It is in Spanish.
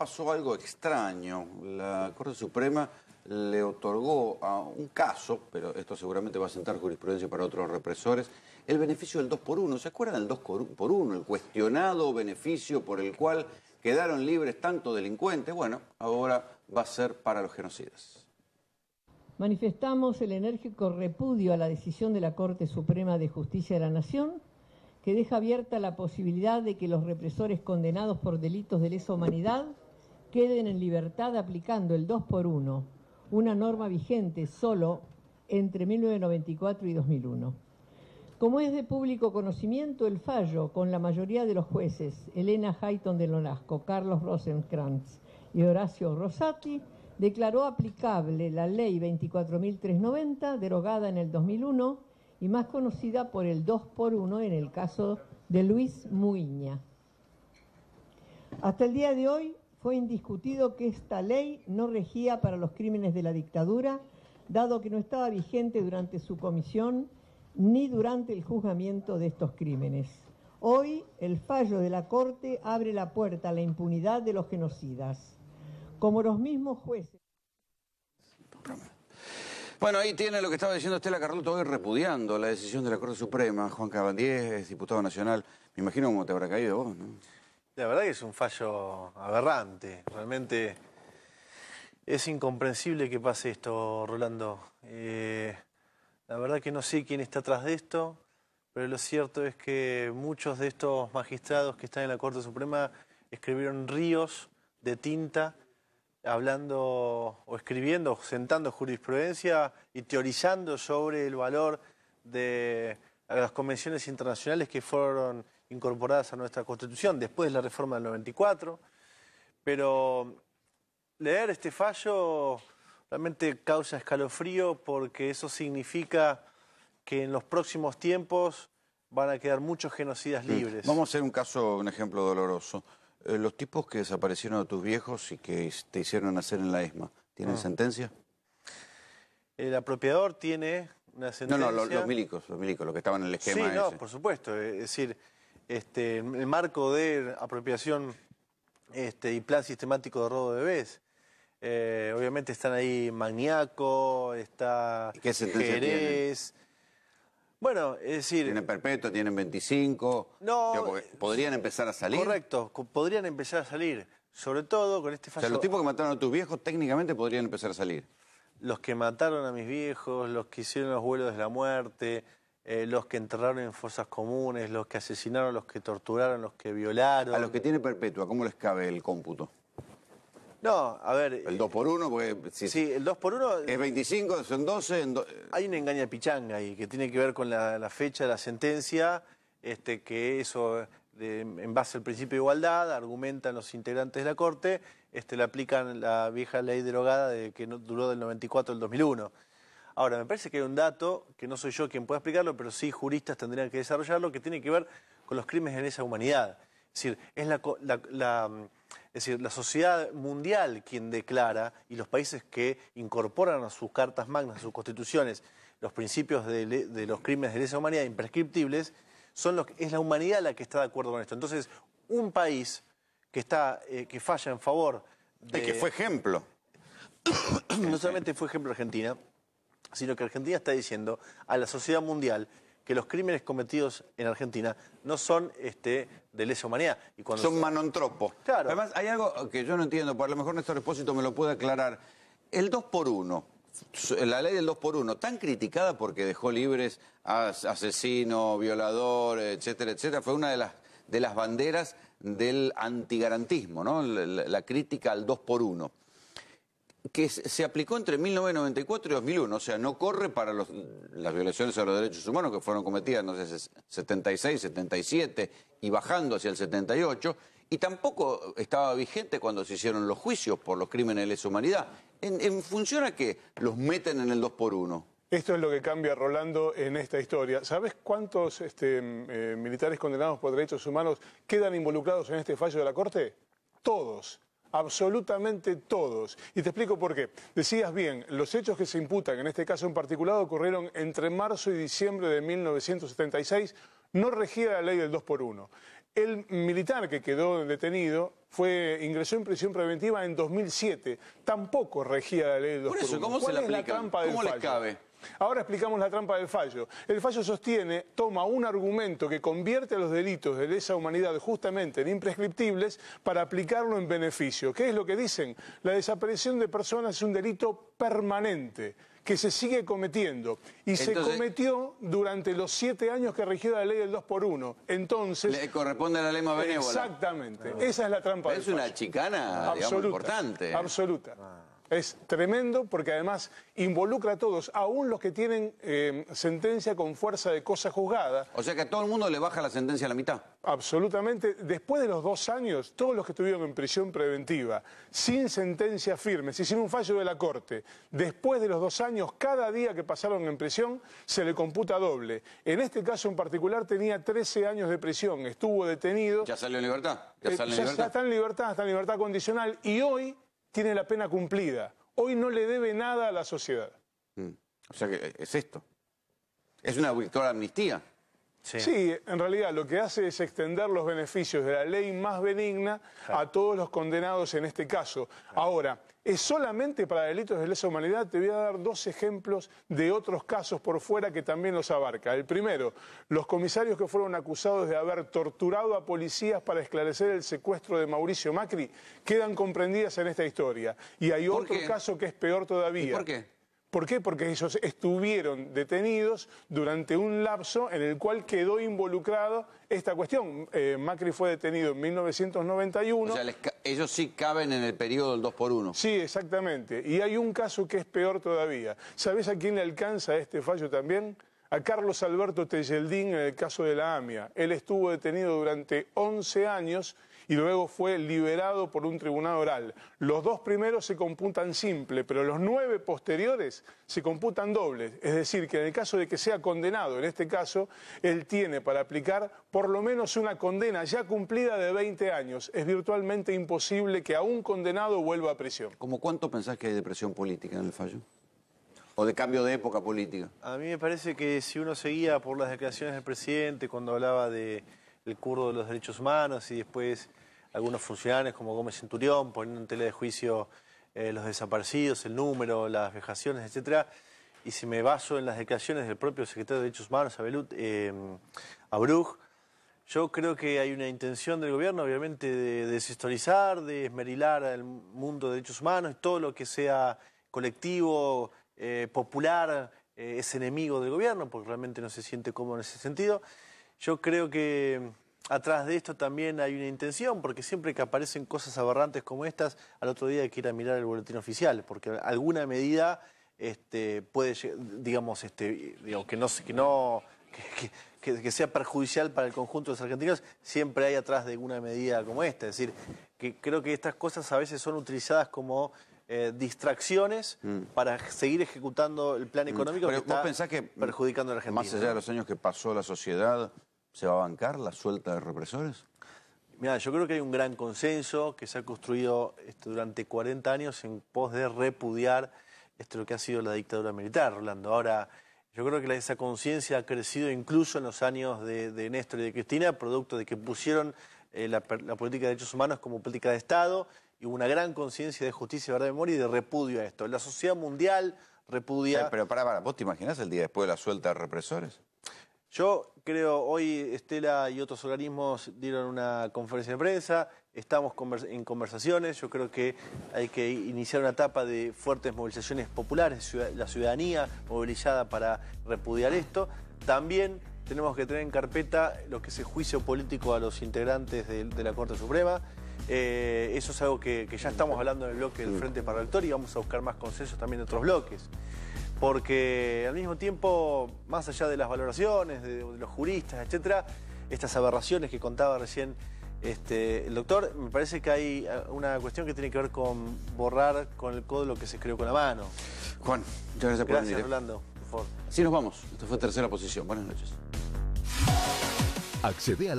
pasó algo extraño. La Corte Suprema le otorgó a un caso, pero esto seguramente va a sentar jurisprudencia para otros represores, el beneficio del 2 por 1. ¿Se acuerdan del 2 por 1? El cuestionado beneficio por el cual quedaron libres tanto delincuentes. Bueno, ahora va a ser para los genocidas. Manifestamos el enérgico repudio a la decisión de la Corte Suprema de Justicia de la Nación, que deja abierta la posibilidad de que los represores condenados por delitos de lesa humanidad queden en libertad aplicando el 2 por 1, una norma vigente solo entre 1994 y 2001. Como es de público conocimiento, el fallo con la mayoría de los jueces, Elena Hayton de Nolasco, Carlos Rosenkrantz y Horacio Rosati, declaró aplicable la Ley 24.390, derogada en el 2001, y más conocida por el 2 por 1 en el caso de Luis Muiña. Hasta el día de hoy fue indiscutido que esta ley no regía para los crímenes de la dictadura, dado que no estaba vigente durante su comisión ni durante el juzgamiento de estos crímenes. Hoy, el fallo de la Corte abre la puerta a la impunidad de los genocidas. Como los mismos jueces... Bueno, ahí tiene lo que estaba diciendo Estela Carlotto hoy, repudiando la decisión de la Corte Suprema. Juan Cabandier es diputado nacional. Me imagino cómo te habrá caído vos, ¿no? La verdad que es un fallo aberrante. Realmente es incomprensible que pase esto, Rolando. La verdad que no sé quién está atrás de esto, pero lo cierto es que muchos de estos magistrados que están en la Corte Suprema escribieron ríos de tinta hablando o escribiendo, sentando jurisprudencia y teorizando sobre el valor de las convenciones internacionales que fueron incorporadas a nuestra Constitución después de la reforma del 94. Pero leer este fallo realmente causa escalofrío, porque eso significa que en los próximos tiempos van a quedar muchos genocidas libres. Vamos a hacer un ejemplo doloroso. Los tipos que desaparecieron a tus viejos y que te hicieron nacer en la ESMA, ¿tienen sentencia? El apropiador tiene una sentencia... No, los milicos, los que estaban en el esquema ese. Sí, no, por supuesto. Es decir, el marco de apropiación y plan sistemático de robo de bebés. Obviamente están ahí Magniaco, está ¿Qué sentencia Jerez. Bueno, es decir... ¿Tienen perpetua, tienen 25? No... ¿Podrían empezar a salir? Correcto, podrían empezar a salir. Sobre todo con este fallo... O sea, los tipos que mataron a tus viejos técnicamente podrían empezar a salir. Los que mataron a mis viejos, los que hicieron los vuelos de la muerte, los que enterraron en fosas comunes, los que asesinaron, los que torturaron, los que violaron... A los que tienen perpetua, ¿cómo les cabe el cómputo? No, a ver... ¿El 2 por 1? Porque sí, el 2 por 1... Es 25, son 12... Hay una engaña pichanga ahí que tiene que ver con la fecha de la sentencia, que eso, en base al principio de igualdad, argumentan los integrantes de la Corte, le aplican la vieja ley derogada que duró del 94 al 2001. Ahora, me parece que hay un dato, que no soy yo quien pueda explicarlo, pero sí juristas tendrían que desarrollarlo, que tiene que ver con los crímenes de lesa humanidad. Es decir, es la sociedad mundial quien declara, y los países que incorporan a sus cartas magnas, a sus constituciones, los principios de los crímenes de lesa humanidad imprescriptibles, es la humanidad la que está de acuerdo con esto. Entonces, un país que falla en favor de... que fue ejemplo. No solamente fue ejemplo Argentina, sino que Argentina está diciendo a la sociedad mundial que los crímenes cometidos en Argentina no son de lesa humanidad. Y son manontropo. Claro. Además, hay algo que yo no entiendo, por a lo mejor Néstor Espósito me lo puede aclarar. El 2 por 1, la ley del 2 por 1, tan criticada porque dejó libres a asesino, violador, etcétera, etcétera, fue una de las banderas del antigarantismo, ¿no? La crítica al 2 por 1. Que se aplicó entre 1994 y 2001, o sea, no corre para las violaciones a los derechos humanos que fueron cometidas, no sé, 76, 77 y bajando hacia el 78, y tampoco estaba vigente cuando se hicieron los juicios por los crímenes de lesa humanidad. ¿En función a qué los meten en el 2 por 1? Esto es lo que cambia, Rolando, en esta historia. ¿Sabes cuántos militares condenados por derechos humanos quedan involucrados en este fallo de la Corte? Todos. Absolutamente todos. Y te explico por qué. Decías bien, los hechos que se imputan, en este caso en particular, ocurrieron entre marzo y diciembre de 1976. No regía la ley del 2 por 1. El militar que quedó detenido ingresó en prisión preventiva en 2007. Tampoco regía la ley del 2 Por eso, por 1. ¿cómo se le aplica? ¿Cuál es la trampa del ¿Cómo fallo? les cabe? Ahora explicamos la trampa del fallo. El fallo sostiene, toma un argumento que convierte a los delitos de lesa humanidad justamente en imprescriptibles para aplicarlo en beneficio. ¿Qué es lo que dicen? La desaparición de personas es un delito permanente que se sigue cometiendo y se cometió durante los 7 años que regió la ley del 2 por 1. Entonces... Le corresponde a la ley más benévola. Exactamente. Esa es la trampa del fallo. Es una chicana, digamos, importante. Absoluta. Es tremendo porque además involucra a todos, aún los que tienen sentencia con fuerza de cosa juzgada. O sea que a todo el mundo le baja la sentencia a la mitad. Absolutamente. Después de los 2 años, todos los que estuvieron en prisión preventiva, sin sentencia firme, sin un fallo de la Corte, después de los 2 años, cada día que pasaron en prisión, se le computa doble. En este caso en particular tenía 13 años de prisión, estuvo detenido. ¿Ya salió en libertad? Ya está en libertad condicional y hoy tiene la pena cumplida. Hoy no le debe nada a la sociedad. O sea que es esto. Es una victoria amnistía. Sí, en realidad lo que hace es extender los beneficios de la ley más benigna a todos los condenados en este caso. Ahora, ¿es solamente para delitos de lesa humanidad? Te voy a dar 2 ejemplos de otros casos por fuera que también los abarca. El primero, los comisarios que fueron acusados de haber torturado a policías para esclarecer el secuestro de Mauricio Macri quedan comprendidas en esta historia. Y hay otro caso que es peor todavía. ¿Y por qué? ¿Por qué? Porque ellos estuvieron detenidos durante un lapso en el cual quedó involucrado esta cuestión. Macri fue detenido en 1991. O sea, ellos sí caben en el periodo del 2 por 1. Sí, exactamente. Y hay un caso que es peor todavía. ¿Sabés a quién le alcanza este fallo también? A Carlos Alberto Tejeldín en el caso de la AMIA. Él estuvo detenido durante 11 años y luego fue liberado por un tribunal oral. Los 2 primeros se computan simple, pero los 9 posteriores se computan dobles. Es decir, que en el caso de que sea condenado, en este caso, él tiene para aplicar por lo menos una condena ya cumplida de 20 años. Es virtualmente imposible que a un condenado vuelva a prisión. ¿Cómo cuánto pensás que hay de presión política en el fallo? ¿O de cambio de época política? A mí me parece que si uno seguía por las declaraciones del presidente cuando hablaba del curdo de los derechos humanos y después algunos funcionarios como Gómez Centurión poniendo en tela de juicio los desaparecidos, el número, las vejaciones, etcétera, y si me baso en las declaraciones del propio secretario de Derechos Humanos, Abrug, yo creo que hay una intención del gobierno, obviamente, de deshistorizar, de esmerilar al mundo de derechos humanos, y todo lo que sea colectivo, popular, es enemigo del gobierno, porque realmente no se siente cómodo en ese sentido. Yo creo que atrás de esto también hay una intención, porque siempre que aparecen cosas aberrantes como estas, al otro día hay que ir a mirar el boletín oficial, porque alguna medida puede, digamos, que sea perjudicial para el conjunto de los argentinos, siempre hay atrás de una medida como esta. Es decir, que creo que estas cosas a veces son utilizadas como distracciones para seguir ejecutando el plan económico que está perjudicando a la Argentina. Más allá de los años que pasó la sociedad, ¿se va a bancar la suelta de represores? Mira, yo creo que hay un gran consenso que se ha construido durante 40 años en pos de repudiar lo que ha sido la dictadura militar, Rolando. Ahora, yo creo que esa conciencia ha crecido incluso en los años de Néstor y de Cristina, producto de que pusieron la política de derechos humanos como política de Estado, y hubo una gran conciencia de justicia, verdad y memoria y de repudio a esto. La sociedad mundial repudia... Pero para, ¿vos te imaginás el día después de la suelta de represores? Yo creo, hoy Estela y otros organismos dieron una conferencia de prensa, estamos en conversaciones, yo creo que hay que iniciar una etapa de fuertes movilizaciones populares, la ciudadanía movilizada para repudiar esto. También tenemos que tener en carpeta lo que es el juicio político a los integrantes de la Corte Suprema. Eso es algo que ya estamos hablando en el bloque del Frente para el Rector y vamos a buscar más consensos también de otros bloques. Porque al mismo tiempo, más allá de las valoraciones de los juristas, etcétera, estas aberraciones que contaba recién el doctor, me parece que hay una cuestión que tiene que ver con borrar con el codo lo que se escribió con la mano. Juan, muchas gracias por venir. Gracias, Rolando. Por favor. Así nos vamos. Esto fue Tercera Posición. Buenas noches. Accede a la